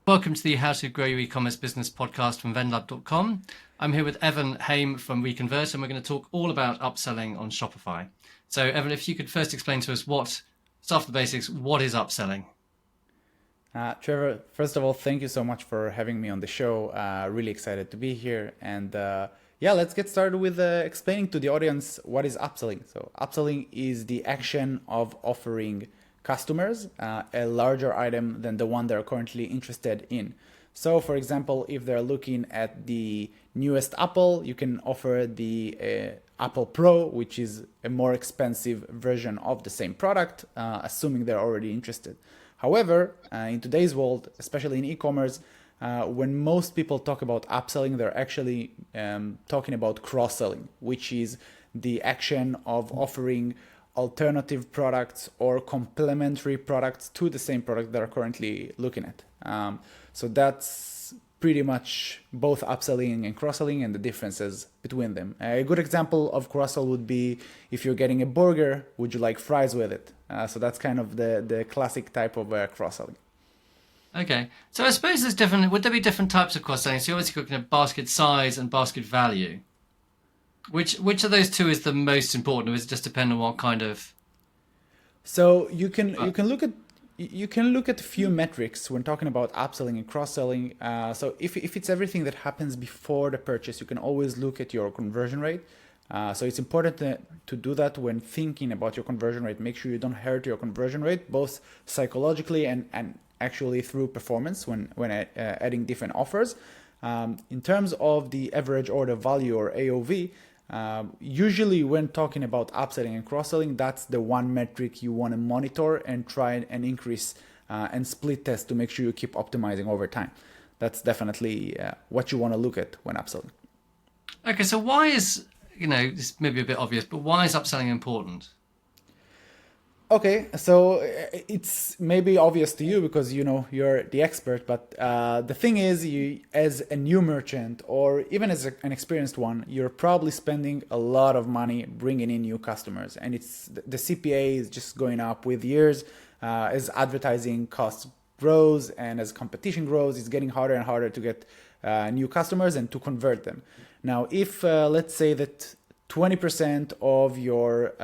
Welcome to the How to Grow Your E-commerce Business podcast from vendlab.com. I'm here with Evan Haim from Reconvert, and we're going to talk all about upselling on Shopify. So, Evan, if you could first explain to us start with the basics, what is upselling? Trevor, first of all, thank you so much for having me on the show. Really excited to be here. And let's get started with explaining to the audience what is upselling. So upselling is the action of offering customers a larger item than the one they're currently interested in. So for example, if they're looking at the newest Apple, you can offer the Apple Pro, which is a more expensive version of the same product, assuming they're already interested. However, in today's world, especially in e-commerce, when most people talk about upselling, they're actually talking about cross-selling, which is the action of offering alternative products or complementary products to the same product that are currently looking at. So that's pretty much both upselling and cross-selling and the differences between them. A good example of cross-sell would be if you're getting a burger, would you like fries with it? So that's kind of the classic type of cross-selling. Okay, so I suppose would there be different types of cross-selling? So you're obviously looking at basket size and basket value. Which of those two is the most important, or does it just depend on what kind of? So you can look at a few metrics when talking about upselling and cross-selling. So if it's everything that happens before the purchase, you can always look at your conversion rate. So it's important to do that when thinking about your conversion rate. Make sure you don't hurt your conversion rate, both psychologically and actually through performance when adding different offers. In terms of the average order value or AOV, usually when talking about upselling and cross-selling, that's the one metric you want to monitor and try and increase and split test to make sure you keep optimizing over time. That's definitely what you want to look at when upselling. Okay, so why is, this may be a bit obvious, but why is upselling important? Okay, so it's maybe obvious to you because you're the expert, but the thing is, you as a new merchant or even as an experienced one, you're probably spending a lot of money bringing in new customers, and it's the CPA is just going up with years as advertising costs grows and as competition grows. It's getting harder and harder to get new customers and to convert them. Now, if let's say that 20% of your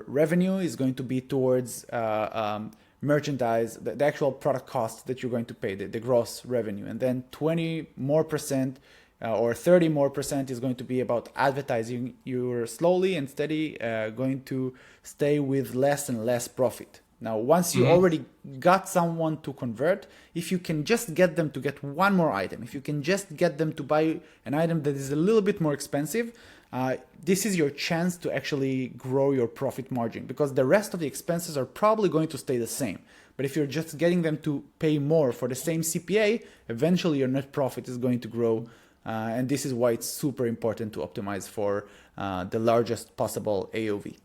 revenue is going to be towards merchandise, the actual product cost that you're going to pay, the gross revenue. And then 20% more or 30% more is going to be about advertising. You're slowly and steady going to stay with less and less profit. Now, once you already got someone to convert, if you can just get them to get one more item, if you can just get them to buy an item that is a little bit more expensive, this is your chance to actually grow your profit margin, because the rest of the expenses are probably going to stay the same. But if you're just getting them to pay more for the same CPA, eventually your net profit is going to grow. And this is why it's super important to optimize for the largest possible AOV.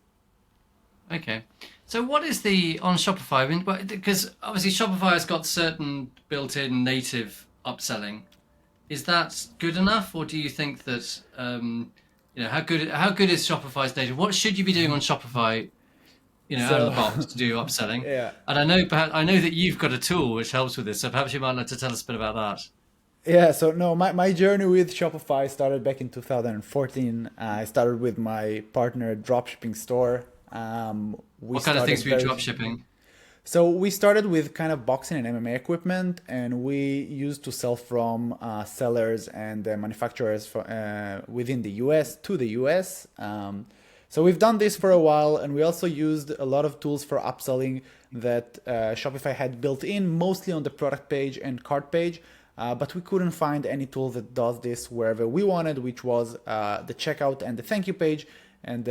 Okay. So what is on Shopify? I mean, because obviously Shopify has got certain built-in native upselling. Is that good enough, or do you think that how good is Shopify's native? What should you be doing on Shopify, out of the box to do upselling? Yeah. And I know that you've got a tool which helps with this, so perhaps you might like to tell us a bit about that. Yeah, so no, my journey with Shopify started back in 2014. I started with my partner dropshipping store. What kind of things were you dropshipping? So we started with kind of boxing and MMA equipment, and we used to sell from sellers and manufacturers within the US to the US. So we've done this for a while, and we also used a lot of tools for upselling that Shopify had built in, mostly on the product page and cart page. But we couldn't find any tool that does this wherever we wanted, which was the checkout and the thank you page. And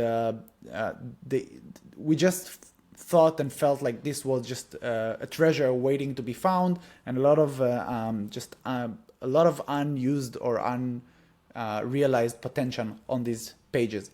we just thought and felt like this was just a treasure waiting to be found, and a lot of unused or unrealized potential on these pages.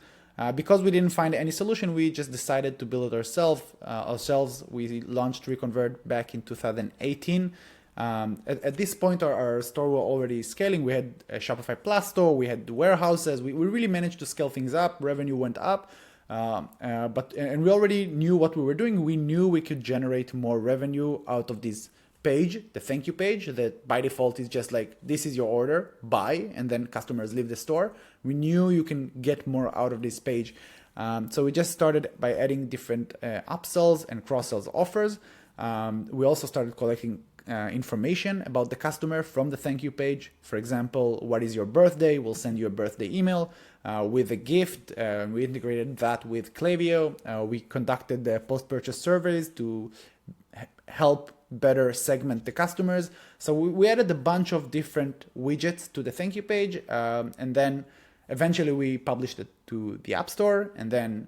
Because we didn't find any solution, we just decided to build it ourselves. We launched Reconvert back in 2018. At this point, our store was already scaling. We had a Shopify Plus store, we had warehouses. We really managed to scale things up. Revenue went up, but we already knew what we were doing. We knew we could generate more revenue out of these page, the thank you page, that by default is just like, this is your order, buy, and then customers leave the store. We knew you can get more out of this page. So we just started by adding different upsells and cross-sells offers. We also started collecting information about the customer from the thank you page. For example, what is your birthday? We'll send you a birthday email with a gift. We integrated that with Klaviyo. We conducted the post-purchase surveys to help better segment the customers. So we added a bunch of different widgets to the thank you page, and then eventually we published it to the App Store, and then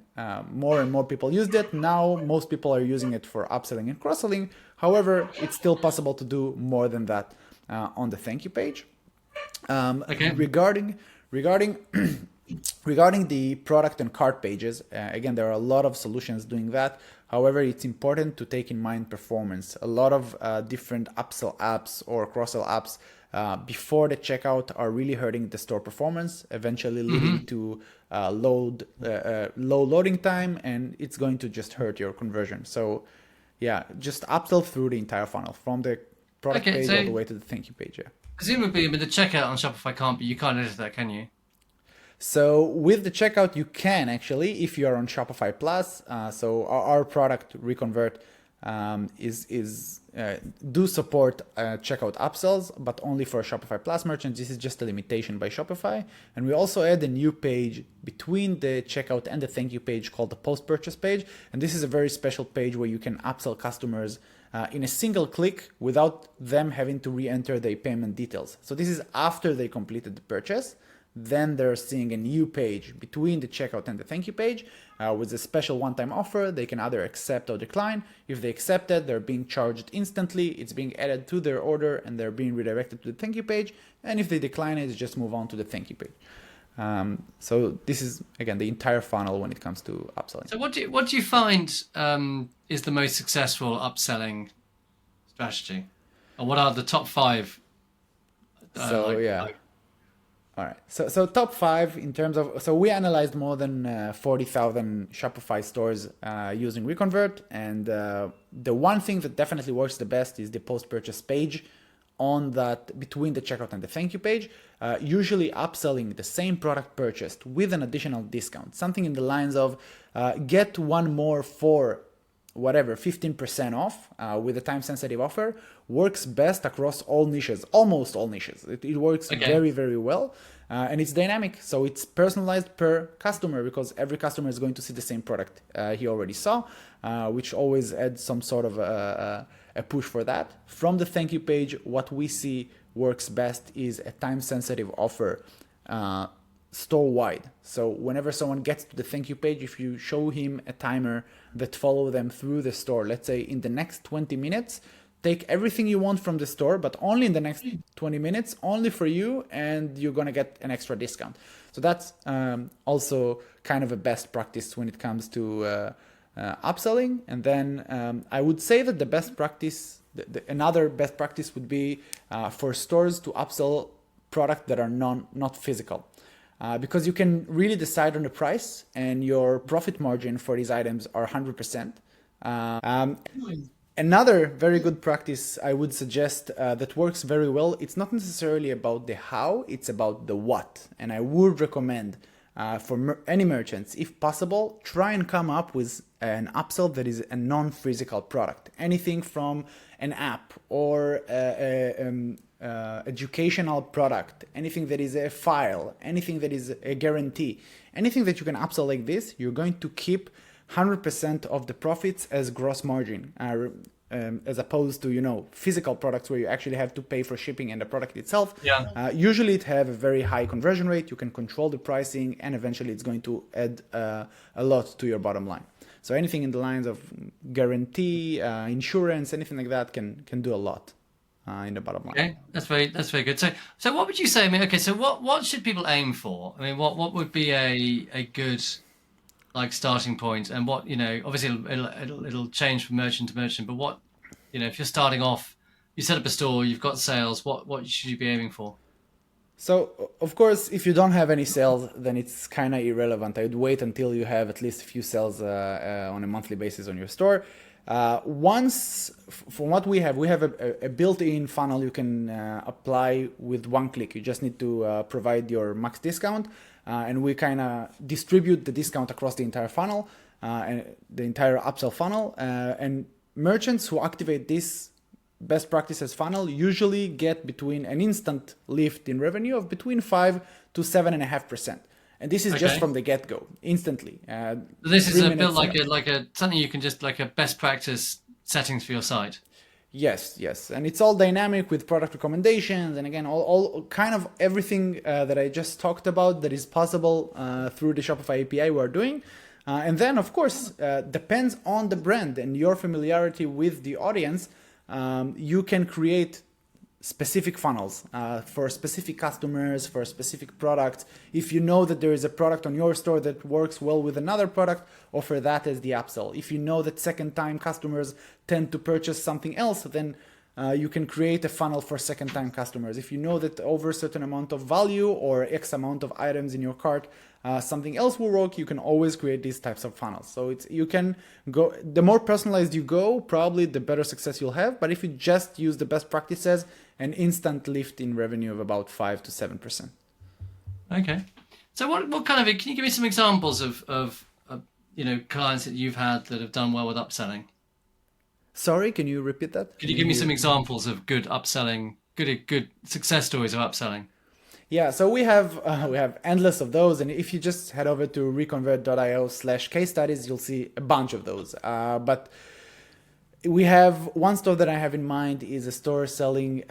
more and more people used it. Now most people are using it for upselling and cross-selling. However, it's still possible to do more than that on the thank you page. Okay. Regarding regarding the product and cart pages, again, there are a lot of solutions doing that. However, it's important to take in mind performance. A lot of different upsell apps or cross-sell apps before the checkout are really hurting the store performance, eventually leading to low loading time, and it's going to just hurt your conversion. So yeah, just upsell through the entire funnel from the product page all the way to the thank you page. Yeah. Presumably, the checkout on Shopify you can't edit that, can you? So with the checkout, you can actually, if you are on Shopify Plus. So our product Reconvert do support checkout upsells, but only for Shopify Plus merchants. This is just a limitation by Shopify. And we also add a new page between the checkout and the thank you page called the post-purchase page. And this is a very special page where you can upsell customers in a single click without them having to re-enter their payment details. So this is after they completed the purchase. Then they're seeing a new page between the checkout and the thank you page with a special one-time offer. They can either accept or decline. If they accept it, they're being charged instantly. It's being added to their order and they're being redirected to the thank you page. And if they decline it, just move on to the thank you page. So this is, again, the entire funnel when it comes to upselling. So what do you find is the most successful upselling strategy? Or what are the top 5? All right. So top 5 in terms of, so we analyzed more than 40,000 Shopify stores using Reconvert. And the one thing that definitely works the best is the post-purchase page on that between the checkout and the thank you page, usually upselling the same product purchased with an additional discount, something in the lines of get one more for whatever, 15% off with a time-sensitive offer, works best across all niches, almost all niches. It works very, very well. And it's dynamic. So it's personalized per customer because every customer is going to see the same product he already saw, which always adds some sort of a push for that. From the thank you page, what we see works best is a time-sensitive offer store-wide. So whenever someone gets to the thank you page, if you show him a timer that follow them through the store, let's say in the next 20 minutes, take everything you want from the store, but only in the next 20 minutes, only for you, and you're going to get an extra discount. So that's also kind of a best practice when it comes to upselling. And then I would say that the best practice, another best practice would be for stores to upsell products that are not physical. Because you can really decide on the price and your profit margin for these items are 100%. Another very good practice I would suggest that works very well, it's not necessarily about the how, it's about the what. And I would recommend for any merchants, if possible, try and come up with an upsell that is a non-physical product. Anything from an app or educational product, anything that is a file, anything that is a guarantee, anything that you can upsell like this, you're going to keep 100% of the profits as gross margin, as opposed to, physical products where you actually have to pay for shipping and the product itself. Usually it have a very high conversion rate. You can control the pricing and eventually it's going to add a lot to your bottom line. So anything in the lines of guarantee, insurance, anything like that can do a lot in the bottom line. Okay, that's very good. So what would you say? I mean, okay, so what should people aim for? I mean, what would be a good starting point, and what obviously it'll change from merchant to merchant, but what if you're starting off, you set up a store, you've got sales, what should you be aiming for? So of course, if you don't have any sales, then it's kind of irrelevant. I would wait until you have at least a few sales on a monthly basis on your store. From what we have a built-in funnel you can apply with one click. You just need to provide your max discount, and we kind of distribute the discount across the entire funnel, and the entire upsell funnel. And merchants who activate this best practices funnel usually get between an instant lift in revenue of between 5 to 7.5%. And this is just from the get-go, instantly. This is built like a something you can just like a best practice settings for your site. Yes, and it's all dynamic with product recommendations, and again, all kind of everything that I just talked about that is possible through the Shopify API we are doing. And then, of course, depends on the brand and your familiarity with the audience. You can create specific funnels for specific customers, for specific products. If you know that there is a product on your store that works well with another product, offer that as the upsell. If you know that second-time customers tend to purchase something else, then you can create a funnel for second-time customers. If you know that over a certain amount of value or X amount of items in your cart, something else will work, you can always create these types of funnels. So you can go, the more personalized you go, probably the better success you'll have. But if you just use the best practices, an instant lift in revenue of about 5 to 7%. Okay. So what kind of, can you give me some examples of clients that you've had that have done well with upselling? Sorry, can you repeat that? Could you give me some examples of good upselling, good success stories of upselling? Yeah, so we have endless of those, and if you just head over to reconvert.io/case studies, you'll see a bunch of those. But we have one store that I have in mind is a store selling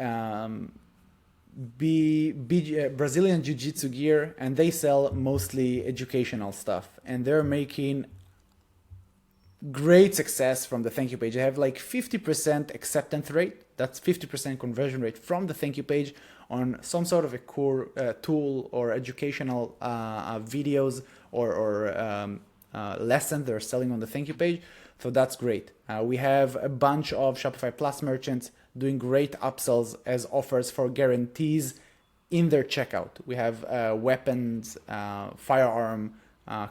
Brazilian Jiu-Jitsu gear, and they sell mostly educational stuff, and they're making great success from the thank you page. They have like 50% acceptance rate. That's 50% conversion rate from the thank you page on some sort of a core tool or educational videos or lesson they're selling on the thank you page. So that's great. We have a bunch of Shopify Plus merchants doing great upsells as offers for guarantees in their checkout. We have weapons, firearm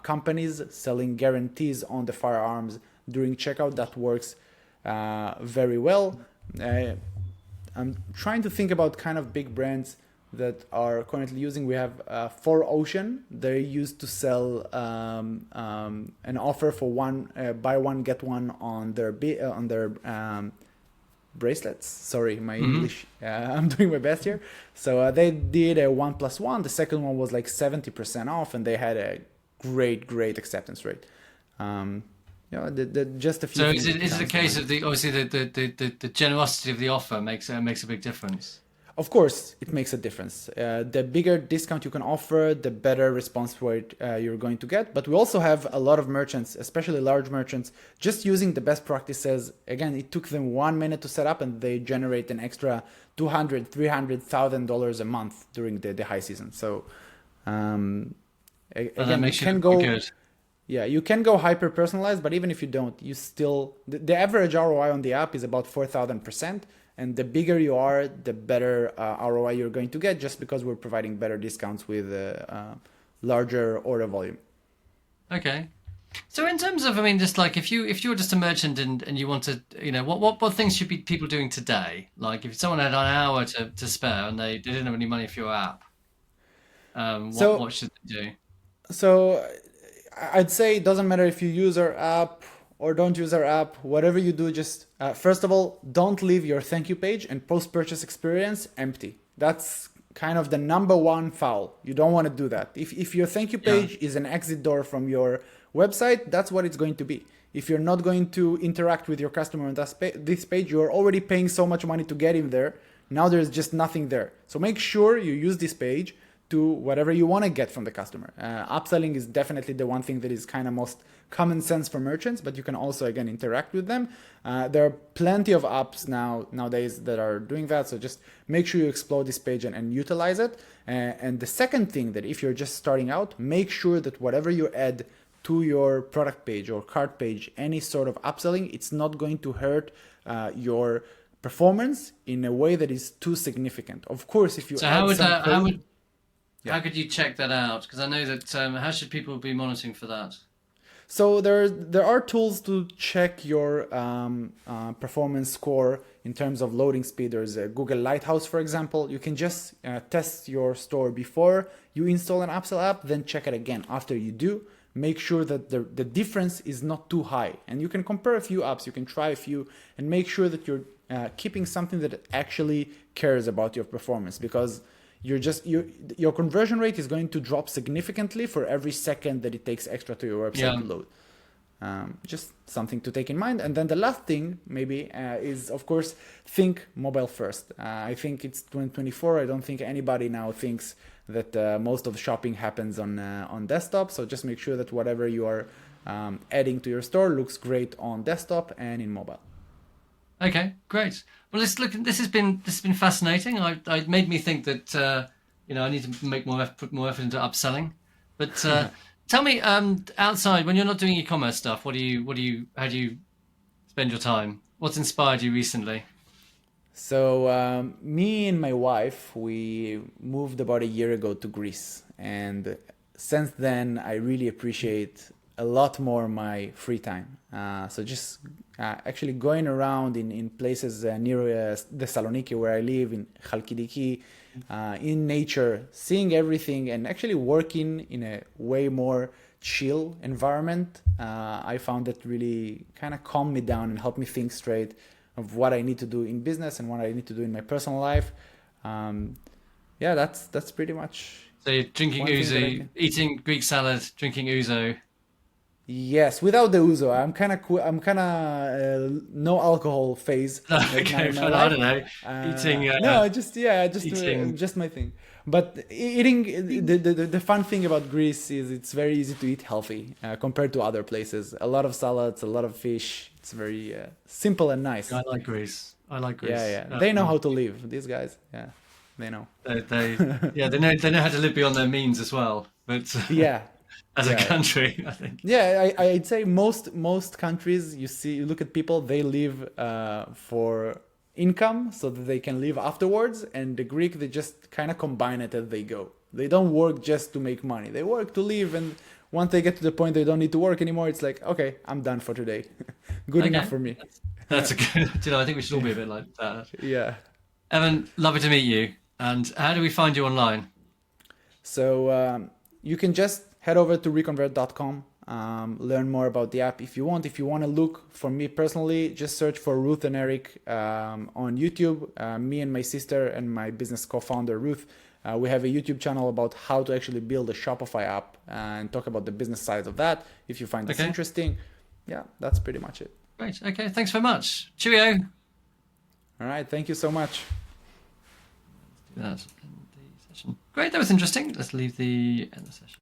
companies selling guarantees on the firearms during checkout. That works very well. I'm trying to think about kind of big brands that are currently using. We have 4Ocean. They used to sell an offer for buy one get one on their bracelets. Sorry, my English. I'm doing my best here. So they did a 1+1. The second one was like 70% off, and they had a great acceptance rate. Just a few. So is it a case of obviously the generosity of the offer makes a big difference? Of course, it makes a difference. The bigger discount you can offer, the better response rate you're going to get. But we also have a lot of merchants, especially large merchants, just using the best practices. Again, it took them 1 minute to set up, and they generate an extra $200,000-$300,000 a month during the high season. So again, that makes you can go good. Yeah, you can go hyper personalized, but even if you don't, you still the average ROI on the app is about 4,000%. And the bigger you are, the better ROI you're going to get, just because we're providing better discounts with larger order volume. Okay. So in terms of, just like if you're just a merchant and you want to, what things should be people doing today? Like if someone had an hour to spare and they didn't have any money for your app, what should they do? So I'd say it doesn't matter if you use our app or don't use our app. Whatever you do, just first of all, don't leave your thank you page and post-purchase experience empty. That's kind of the number one foul. You don't want to do that. If your thank you page is an exit door from your website, that's what it's going to be. If you're not going to interact with your customer on this page, you're already paying so much money to get him there. Now there's just nothing there. So make sure you use this page to whatever you want to get from the customer. Upselling is definitely the one thing that is kind of most common sense for merchants, but you can also, again, interact with them. There are plenty of apps nowadays that are doing that, so just make sure you explore this page and utilize it. And the second thing, that if you're just starting out, make sure that whatever you add to your product page or cart page, any sort of upselling, it's not going to hurt your performance in a way that is too significant. Of course, if you how could you check that out? Because I know that how should people be monitoring for that? So there are tools to check your performance score in terms of loading speed. There's a Google Lighthouse, for example. You can just test your store before you install an upsell app, then check it again after you do. Make sure that the difference is not too high. And you can compare a few apps, you can try a few, and make sure that you're keeping something that actually cares about your performance, because your conversion rate is going to drop significantly for every second that it takes extra to your website to load. Just something to take in mind. And then the last thing maybe is, of course, think mobile first. I think it's 2024. I don't think anybody now thinks that most of shopping happens on desktop. So just make sure that whatever you are adding to your store looks great on desktop and in mobile. Okay, great. Well, let's look. This has been fascinating. It made me think that I need to put more effort into upselling. But tell me, outside when you're not doing e-commerce stuff, how do you spend your time? What's inspired you recently? So me and my wife, we moved about a year ago to Greece, and since then I really appreciate a lot more my free time. So just actually going around in places near Thessaloniki, where I live, in 𝒀𝒏𝒐𝒊𝒏, in nature, seeing everything, and actually working in a way more chill environment. I found that really kind of calmed me down and helped me think straight of what I need to do in business and what I need to do in my personal life. That's pretty much. So you're drinking ouzo, eating Greek salad, drinking ouzo. Yes, without the ouzo, I'm kind of no alcohol phase. Okay, well, I don't know. Eating. Just my thing. But eating, the fun thing about Greece is it's very easy to eat healthy compared to other places. A lot of salads, a lot of fish. It's very simple and nice. I like Greece. Yeah. They know how to live. These guys, yeah, they know. They know how to live beyond their means as well. But yeah. As a country, I think. Yeah, I'd say most countries, you look at people, they live for income so that they can live afterwards. And the Greek, they just kind of combine it as they go. They don't work just to make money. They work to live. And once they get to the point they don't need to work anymore, it's like, okay, I'm done for today. Good enough for me. That's a good. I think we should all be a bit like that. Yeah. Evan, lovely to meet you. And how do we find you online? So you can just head over to reconvert.com, learn more about the app if you want. If you want to look for me personally, just search for Ruth and Eric on YouTube. Me and my sister and my business co-founder, Ruth, we have a YouTube channel about how to actually build a Shopify app and talk about the business side of that. If you find this interesting, that's pretty much it. Great. Okay. Thanks very much. Cheerio. All right. Thank you so much. Let's do that in the session. Great. That was interesting. Let's leave the end of the session.